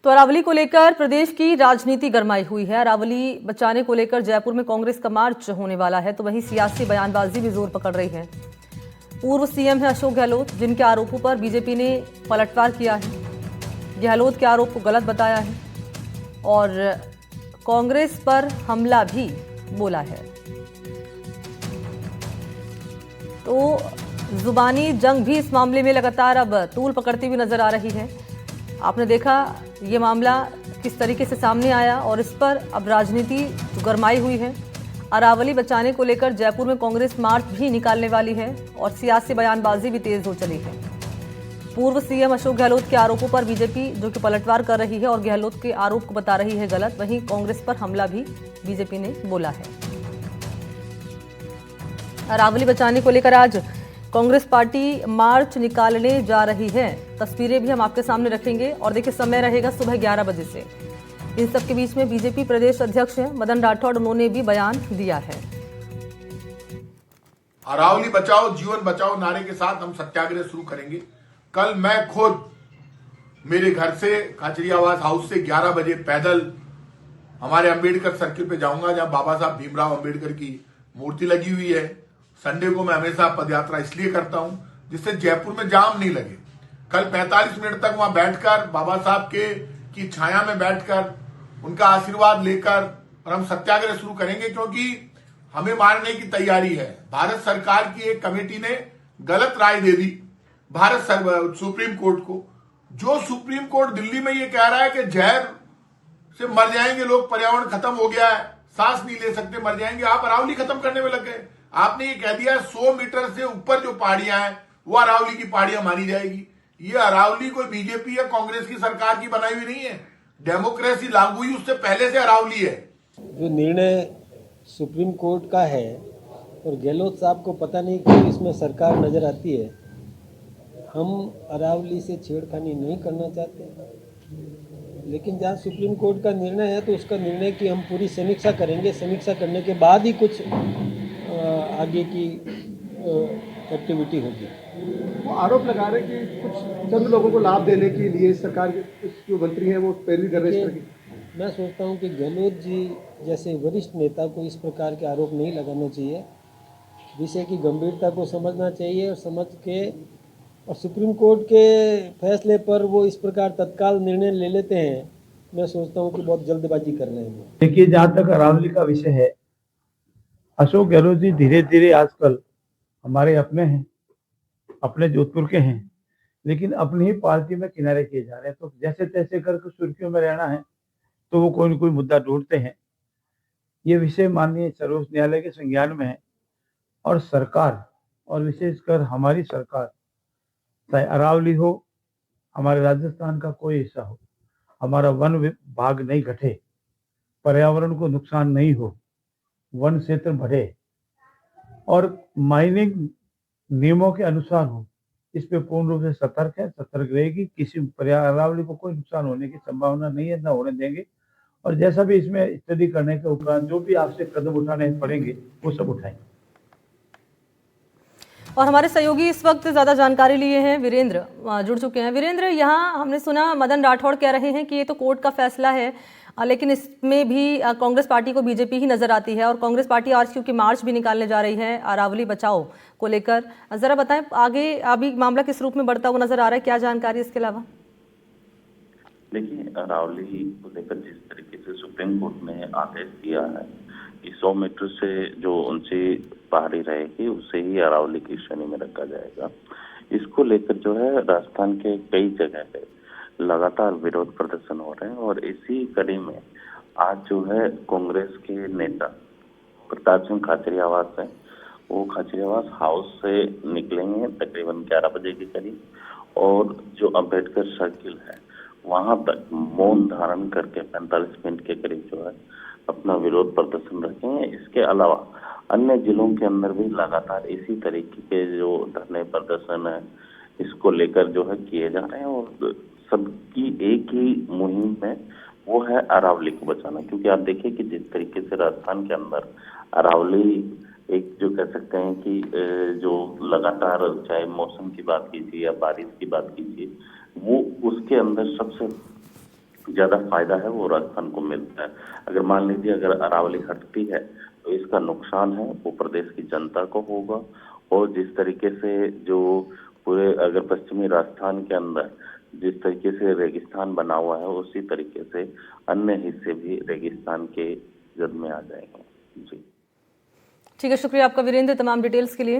तो अरावली को लेकर प्रदेश की राजनीति गरमाई हुई है। अरावली बचाने को लेकर जयपुर में कांग्रेस का मार्च होने वाला है, तो वहीं सियासी बयानबाजी भी जोर पकड़ रही है। पूर्व सीएम है अशोक गहलोत, जिनके आरोपों पर बीजेपी ने पलटवार किया है। गहलोत के आरोप को गलत बताया है और कांग्रेस पर हमला भी बोला है। तो जुबानी जंग भी इस मामले में लगातार अब तूल पकड़ती हुई नजर आ रही है। आपने देखा ये मामला किस तरीके से सामने आया और इस पर अब राजनीति गरमाई हुई है। अरावली बचाने को लेकर जयपुर में कांग्रेस मार्च भी निकालने वाली है और सियासी बयानबाजी भी तेज हो चली है। पूर्व सीएम अशोक गहलोत के आरोपों पर बीजेपी जो कि पलटवार कर रही है और गहलोत के आरोप को बता रही है गलत, वहीं कांग्रेस पर हमला भी बीजेपी ने बोला है। अरावली बचाने को लेकर आज कांग्रेस पार्टी मार्च निकालने जा रही है। तस्वीरें भी हम आपके सामने रखेंगे और देखिए समय रहेगा सुबह 11 बजे से। इन सब के बीच में बीजेपी प्रदेश अध्यक्ष हैं मदन राठौड़, उन्होंने भी बयान दिया है। अरावली बचाओ जीवन बचाओ नारे के साथ हम सत्याग्रह शुरू करेंगे। कल मैं खुद मेरे घर से खाचरियावास हाउस से 11 बजे पैदल हमारे अंबेडकर सर्किल पे जाऊंगा, जहां बाबा साहब भीमराव अंबेडकर की मूर्ति लगी हुई है। संडे को मैं हमेशा पदयात्रा इसलिए करता हूं जिससे जयपुर में जाम नहीं लगे। कल 45 मिनट तक वहां बैठकर बाबा साहब की छाया में बैठकर उनका आशीर्वाद लेकर और हम सत्याग्रह शुरू करेंगे, क्योंकि हमें मारने की तैयारी है। भारत सरकार की एक कमेटी ने गलत राय दे दी सुप्रीम कोर्ट को। जो सुप्रीम कोर्ट दिल्ली में ये कह रहा है कि जहर से मर जाएंगे लोग, पर्यावरण खत्म हो गया है, सांस नहीं ले सकते, मर जाएंगे, आप अरावली खत्म करने में लग गए। आपने ये कह दिया 100 मीटर से ऊपर जो पहाड़ियां हैं वो अरावली की पहाड़ियां मानी जाएगी। ये अरावली कोई बीजेपी या कांग्रेस की सरकार की बनाई हुई नहीं है। डेमोक्रेसी लागू हुई उससे पहले से अरावली है। जो निर्णय सुप्रीम कोर्ट का है और गहलोत साहब को पता नहीं क्यों इसमें सरकार नजर आती है। हम अरावली से छेड़खानी नहीं करना चाहते, लेकिन जहाँ सुप्रीम कोर्ट का निर्णय है तो उसका निर्णय की हम पूरी समीक्षा करेंगे। समीक्षा करने के बाद ही कुछ आगे की एक्टिविटी होगी। वो आरोप लगा रहे कि कुछ चंद लोगों को लाभ देने के लिए सरकार के जो मंत्री हैं वो पैरवी कर रहे हैं। मैं सोचता हूं कि गहलोत जी जैसे वरिष्ठ नेता को इस प्रकार के आरोप नहीं लगाना चाहिए। विषय की गंभीरता को समझना चाहिए और समझ के और सुप्रीम कोर्ट के फैसले पर वो इस प्रकार तत्काल निर्णय ले लेते हैं। मैं सोचता हूं कि बहुत जल्दबाजी कर रहे हैं। देखिए, जहाँ तक अरावली का विषय है, अशोक गहलोत जी धीरे धीरे आजकल हमारे अपने हैं, अपने जोधपुर के हैं, लेकिन अपनी ही पार्टी में किनारे किए जा रहे हैं। तो जैसे तैसे करके सुर्खियों में रहना है तो वो कोई न कोई मुद्दा ढूंढते हैं। ये विषय माननीय सर्वोच्च न्यायालय के संज्ञान में है और सरकार और विशेषकर हमारी सरकार, चाहे अरावली हो, हमारे राजस्थान का कोई हिस्सा हो, हमारा वन विभाग नहीं घटे, पर्यावरण को नुकसान नहीं हो, वन क्षेत्र बढ़े और माइनिंग नियमों के अनुसार हो, इस पे पूर्ण रूप से सतर्क है, सतर्क रहेगी। किसी अरावली को कोई नुकसान होने की संभावना नहीं है, न होने देंगे। और जैसा भी इसमें स्टडी करने के उपरांत जो भी आपसे कदम उठाने पड़ेंगे वो सब उठाएंगे। और हमारे सहयोगी इस वक्त ज्यादा जानकारी लिए हैं, वीरेंद्र जुड़ चुके हैं। वीरेंद्र, यहाँ हमने सुना मदन राठौड़ कह रहे हैं कि ये तो कोर्ट का फैसला है, लेकिन इसमें भी कांग्रेस पार्टी को बीजेपी ही नजर आती है और कांग्रेस पार्टी आज क्योंकि मार्च भी निकालने जा रही है अरावली बचाओ को लेकर। जरा बताएं आगे अभी मामला किस रूप में बढ़ता हुआ नजर आ रहा है, क्या जानकारी इसके अलावा? देखिए, अरावली को लेकर जिस तरीके से सुप्रीम कोर्ट ने आदेश दिया है कि 100 मीटर से जो ऊंची पहाड़ी रहेगी उसे ही अरावली की श्रेणी में रखा जाएगा, इसको लेकर जो है राजस्थान के कई जगह पे लगातार विरोध प्रदर्शन हो रहे हैं। और इसी कड़ी में आज जो है कांग्रेस के नेता प्रताप सिंह खाचरियावास है, वो खाचरियावास हाउस से निकलेंगे तकरीबन 11 बजे के करीब और जो अंबेडकर सर्किल है वहां तक मौन धारण करके 45 मिनट के करीब जो है अपना विरोध प्रदर्शन रखेंगे। इसके अलावा अन्य जिलों के अंदर भी लगातार इसी तरीके के जो धरने प्रदर्शन है इसको लेकर जो है किए जा रहे हैं और सबकी एक ही मुहिम में वो है अरावली को बचाना। क्योंकि आप देखिए कि जिस तरीके से राजस्थान के अंदर अरावली एक जो कह सकते हैं कि जो लगातार चाहे मौसम की बात कीजिए या बारिश की बात कीजिए, वो उसके अंदर सबसे ज्यादा फायदा है वो राजस्थान को मिलता है। अगर मान लीजिए अगर अरावली हटती है तो इसका नुकसान है वो प्रदेश की जनता को होगा, और जिस तरीके से जो पूरे अगर पश्चिमी राजस्थान के अंदर जिस तरीके से रेगिस्तान बना हुआ है उसी तरीके से अन्य हिस्से भी रेगिस्तान के जद में आ जाएंगे। जी ठीक है, शुक्रिया आपका वीरेंद्र तमाम डिटेल्स के लिए।